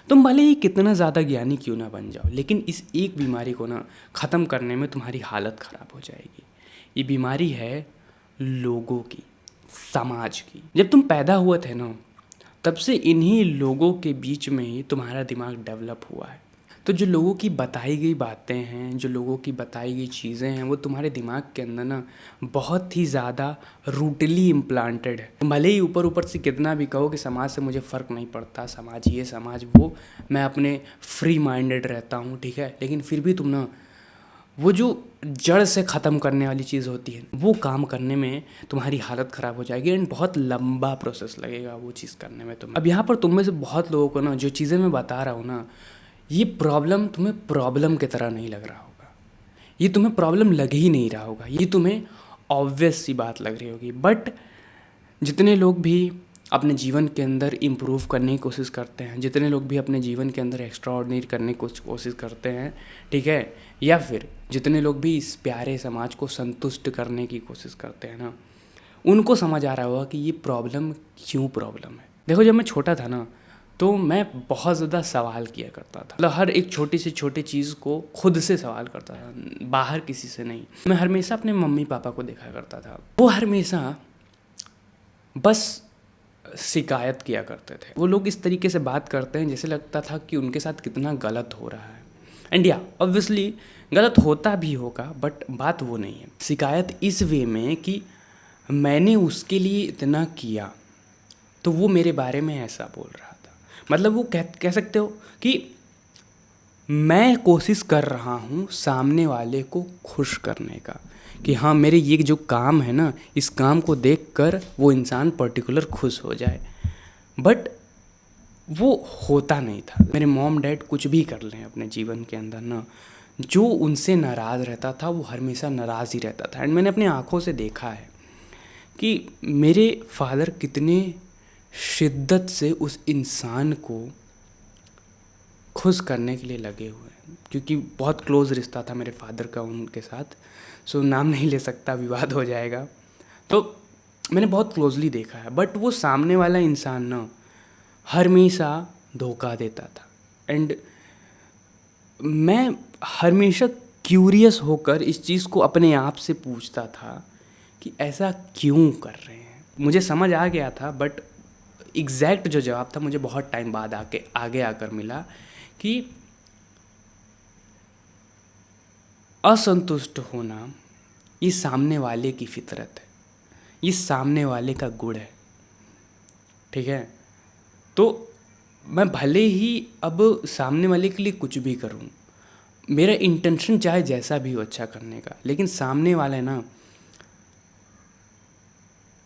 तुम भले ही कितना ज़्यादा ज्ञानी क्यों ना बन जाओ, लेकिन इस एक बीमारी को ना ख़त्म करने में तुम्हारी हालत ख़राब हो जाएगी। ये बीमारी है लोगों की, समाज की। जब तुम पैदा हुए थे ना, तब से इन्हीं लोगों के बीच में ही तुम्हारा दिमाग डेवलप हुआ है। तो जो लोगों की बताई गई बातें हैं, जो लोगों की बताई गई चीज़ें हैं, वो तुम्हारे दिमाग के अंदर ना बहुत ही ज़्यादा रूटली इम्प्लांटेड है। भले ही ऊपर ऊपर से कितना भी कहो कि समाज से मुझे फ़र्क नहीं पड़ता, समाज ये समाज वो, मैं अपने फ्री माइंडेड रहता हूँ, ठीक है, लेकिन फिर भी तुम ना वो जो जड़ से ख़त्म करने वाली चीज़ होती है, वो काम करने में तुम्हारी हालत ख़राब हो जाएगी एंड बहुत लंबा प्रोसेस लगेगा वो चीज़ करने में तुम्हें। अब यहाँ पर तुम में से बहुत लोगों को ना जो चीज़ें मैं बता रहा हूँ ना, ये प्रॉब्लम तुम्हें प्रॉब्लम की तरह नहीं लग रहा होगा, ये तुम्हें प्रॉब्लम लग ही नहीं रहा होगा, ये तुम्हें ऑब्वियस सी बात लग रही होगी। बट जितने लोग भी अपने जीवन के अंदर इम्प्रूव करने की कोशिश करते हैं, जितने लोग भी अपने जीवन के अंदर एक्स्ट्रा ऑर्डिनरी करने की कोशिश करते हैं, ठीक है, या फिर जितने लोग भी इस प्यारे समाज को संतुष्ट करने की कोशिश करते हैं ना, उनको समझ आ रहा होगा कि ये प्रॉब्लम क्यों प्रॉब्लम है। देखो, जब मैं छोटा था ना, तो मैं बहुत ज़्यादा सवाल किया करता था। मतलब हर एक छोटी से छोटी चीज़ को खुद से सवाल करता था, बाहर किसी से नहीं। मैं हमेशा अपने मम्मी पापा को देखा करता था, वो हमेशा बस शिकायत किया करते थे। वो लोग इस तरीके से बात करते हैं जैसे लगता था कि उनके साथ कितना गलत हो रहा है। एंड या ऑब्वियसली गलत होता भी होगा, बट बात वो नहीं है। शिकायत इस वे में कि मैंने उसके लिए इतना किया तो वो मेरे बारे में ऐसा बोल रहा था। मतलब वो कह सकते हो कि मैं कोशिश कर रहा हूँ सामने वाले को खुश करने का, कि हाँ मेरे ये जो काम है ना, इस काम को देखकर वो इंसान पर्टिकुलर खुश हो जाए। बट वो होता नहीं था। मेरे मॉम डैड कुछ भी कर लें अपने जीवन के अंदर ना, जो उनसे नाराज़ रहता था वो हमेशा नाराज़ ही रहता था। एंड मैंने अपनी आँखों से देखा है कि मेरे फादर कितने शिद्दत से उस इंसान को खुश करने के लिए लगे हुए हैं, क्योंकि बहुत क्लोज़ रिश्ता था मेरे फादर का उनके साथ। सो नाम नहीं ले सकता, विवाद हो जाएगा। तो मैंने बहुत क्लोजली देखा है, बट वो सामने वाला इंसान ना हमेशा धोखा देता था। एंड मैं हमेशा क्यूरियस होकर इस चीज़ को अपने आप से पूछता था कि ऐसा क्यों कर रहे हैं। मुझे समझ आ गया था, बट एग्जैक्ट जो जवाब था मुझे बहुत टाइम बाद आगे आकर मिला कि असंतुष्ट होना ये सामने वाले की फितरत है, ये सामने वाले का गुण है, ठीक है। तो मैं भले ही अब सामने वाले के लिए कुछ भी करूं, मेरा इंटेंशन चाहे जैसा भी हो अच्छा करने का, लेकिन सामने वाला ना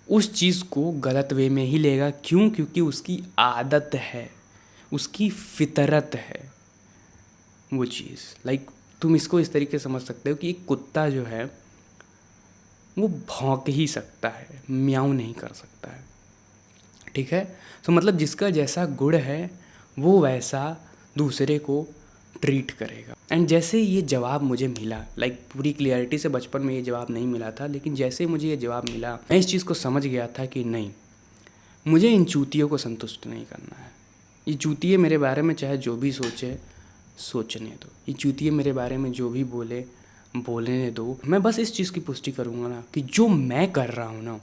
उस चीज़ को गलत वे में ही लेगा। क्यों? क्योंकि उसकी आदत है, उसकी फितरत है वो चीज़। लाइक तुम इसको इस तरीके से समझ सकते हो कि एक कुत्ता जो है वो भौंक ही सकता है, म्याऊं नहीं कर सकता है, ठीक है। तो मतलब जिसका जैसा गुण है वो वैसा दूसरे को ट्रीट करेगा। एंड जैसे ये जवाब मुझे मिला, लाइक पूरी क्लियरिटी से बचपन में ये जवाब नहीं मिला था, लेकिन जैसे मुझे ये जवाब मिला, मैं इस चीज़ को समझ गया था कि नहीं, मुझे इन चूतियों को संतुष्ट नहीं करना है। ये चूतिए मेरे बारे में चाहे जो भी सोचे, सोचने दो। ये चूतिए मेरे बारे में जो भी बोले, बोलने दो। मैं बस इस चीज़ की पुष्टि करूँगा ना कि जो मैं कर रहा हूँ ना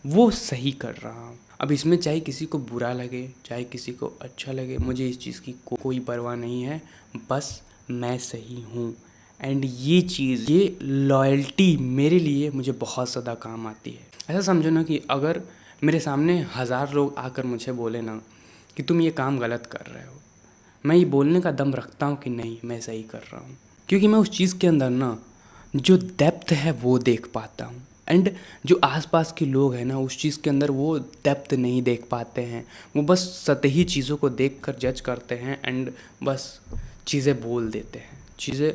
वो सही कर रहा हूँ। अब इसमें चाहे किसी को बुरा लगे, चाहे किसी को अच्छा लगे, मुझे इस चीज़ की कोई परवाह नहीं है, बस मैं सही हूँ। एंड ये चीज़, ये लॉयल्टी मेरे लिए मुझे बहुत ज़्यादा काम आती है। ऐसा समझो ना कि अगर मेरे सामने 1000 लोग आकर मुझे बोले ना कि तुम ये काम गलत कर रहे हो, मैं ये बोलने का दम रखता हूँ कि नहीं, मैं सही कर रहा हूँ। क्योंकि मैं उस चीज़ के अंदर ना जो डेप्थ है वो देख पाता हूँ। एंड जो आसपास के लोग हैं ना उस चीज़ के अंदर वो डेप्थ नहीं देख पाते हैं, वो बस सतही चीज़ों को देखकर जज करते हैं एंड बस चीज़ें बोल देते हैं, चीज़ें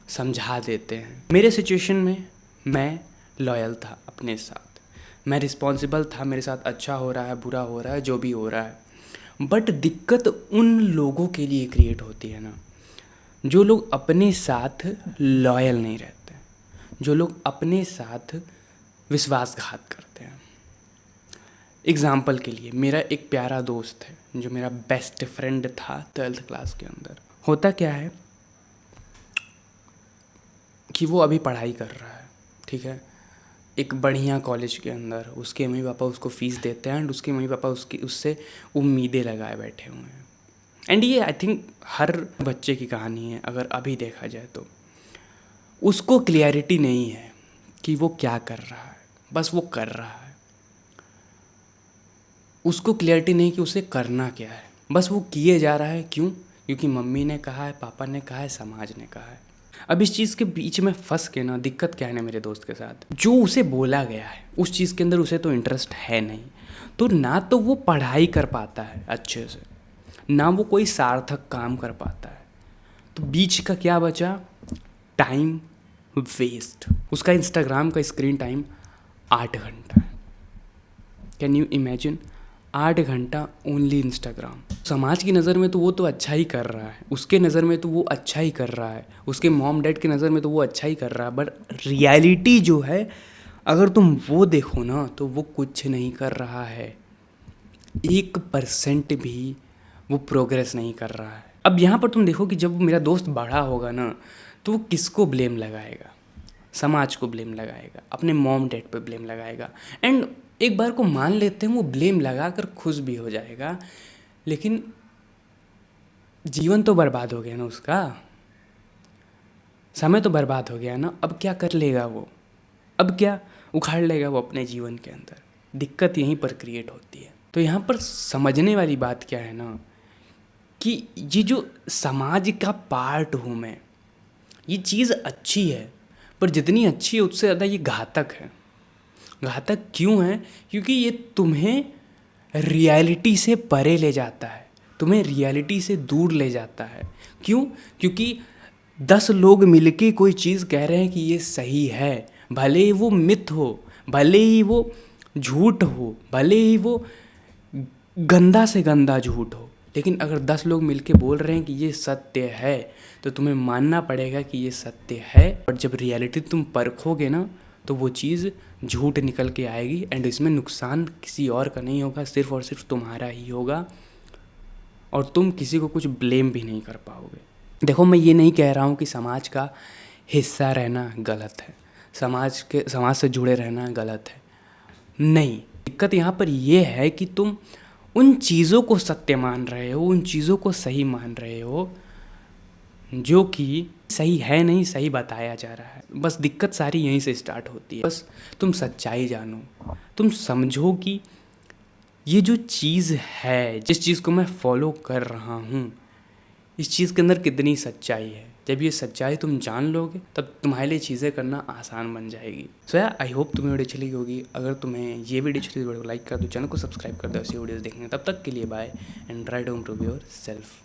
समझा देते हैं। मेरे सिचुएशन में मैं लॉयल था अपने साथ, मैं रिस्पॉन्सिबल था, मेरे साथ अच्छा हो रहा है, बुरा हो रहा है, जो भी हो रहा है। बट दिक्कत उन लोगों के लिए क्रिएट होती है ना जो लोग अपने साथ लॉयल नहीं रहते, जो लोग अपने साथ विश्वासघात करते हैं। एग्ज़ाम्पल के लिए मेरा एक प्यारा दोस्त है जो मेरा बेस्ट फ्रेंड था 12th क्लास के अंदर। होता क्या है कि वो अभी पढ़ाई कर रहा है, ठीक है, एक बढ़िया कॉलेज के अंदर। उसके मम्मी पापा उसको फ़ीस देते हैं एंड उसके मम्मी पापा उससे उम्मीदें लगाए बैठे हुए हैं। एंड ये आई थिंक हर बच्चे की कहानी है अगर अभी देखा जाए तो। उसको क्लियरिटी नहीं है कि वो क्या कर रहा है, बस वो कर रहा है। उसको क्लियरिटी नहीं कि उसे करना क्या है, बस वो किए जा रहा है। क्यों? क्योंकि मम्मी ने कहा है, पापा ने कहा है, समाज ने कहा है। अब इस चीज़ के बीच में फंस के ना दिक्कत क्या है ना मेरे दोस्त के साथ, जो उसे बोला गया है उस चीज़ के अंदर उसे तो इंटरेस्ट है नहीं, तो ना तो वो पढ़ाई कर पाता है अच्छे से, ना वो कोई सार्थक काम कर पाता है। तो बीच का क्या बचा? Time waste. उसका इंस्टाग्राम का स्क्रीन टाइम 8 घंटा है। Can you imagine? 8 घंटा ओनली इंस्टाग्राम। समाज की नज़र में तो वो तो अच्छा ही कर रहा है, उसके नज़र में तो वो अच्छा ही कर रहा है, उसके मॉम डैड की नज़र में तो वो अच्छा ही कर रहा है, बट रियलिटी जो है अगर तुम वो देखो ना तो वो कुछ नहीं कर रहा है। 1% भी वो प्रोग्रेस नहीं कर रहा है। अब यहाँ पर तुम देखो कि जब मेरा दोस्त बड़ा होगा ना तो वो किसको ब्लेम लगाएगा? समाज को ब्लेम लगाएगा, अपने मॉम डैड पे ब्लेम लगाएगा। एंड एक बार को मान लेते हैं वो ब्लेम लगा कर खुश भी हो जाएगा, लेकिन जीवन तो बर्बाद हो गया ना उसका, समय तो बर्बाद हो गया ना। अब क्या कर लेगा वो? अब क्या उखाड़ लेगा वो अपने जीवन के अंदर? दिक्कत यहीं पर क्रिएट होती है। तो यहाँ पर समझने वाली बात क्या है ना कि ये जो समाज का पार्ट हूँ मैं, ये चीज़ अच्छी है, पर जितनी अच्छी है उससे ज़्यादा ये घातक है। घातक क्यों है? क्योंकि ये तुम्हें रियलिटी से परे ले जाता है, तुम्हें रियलिटी से दूर ले जाता है। क्यों? क्योंकि 10 लोग मिलके कोई चीज़ कह रहे हैं कि ये सही है, भले ही वो मिथ हो, भले ही वो झूठ हो, भले ही वो गंदा से गंदा झूठ हो, लेकिन अगर 10 लोग मिलके बोल रहे हैं कि ये सत्य है तो तुम्हें मानना पड़ेगा कि ये सत्य है। और जब रियलिटी तुम परखोगे ना तो वो चीज़ झूठ निकल के आएगी एंड इसमें नुकसान किसी और का नहीं होगा, सिर्फ और सिर्फ तुम्हारा ही होगा और तुम किसी को कुछ ब्लेम भी नहीं कर पाओगे। देखो, मैं ये नहीं कह रहा हूँ कि समाज का हिस्सा रहना गलत है, समाज से जुड़े रहना गलत है, नहीं। दिक्कत यहाँ पर ये है कि तुम उन चीज़ों को सत्य मान रहे हो, उन चीज़ों को सही मान रहे हो जो कि सही है नहीं, सही बताया जा रहा है। बस दिक्कत सारी यहीं से स्टार्ट होती है। बस तुम सच्चाई जानो, तुम समझो कि ये जो चीज़ है, जिस चीज़ को मैं फॉलो कर रहा हूँ, इस चीज़ के अंदर कितनी सच्चाई है। जब ये सच्चाई तुम जान लोगे तब तुम्हारे लिए चीज़ें करना आसान बन जाएगी। सो यार, आई होप तुम्हें वीडियो अच्छी लगी होगी। अगर तुम्हें ये वीडियो अच्छी लगी तो वीडियो को लाइक कर दो, चैनल को सब्सक्राइब कर दो ऐसी वीडियोज़ देखने। तब तक के लिए bye and try to improve your self.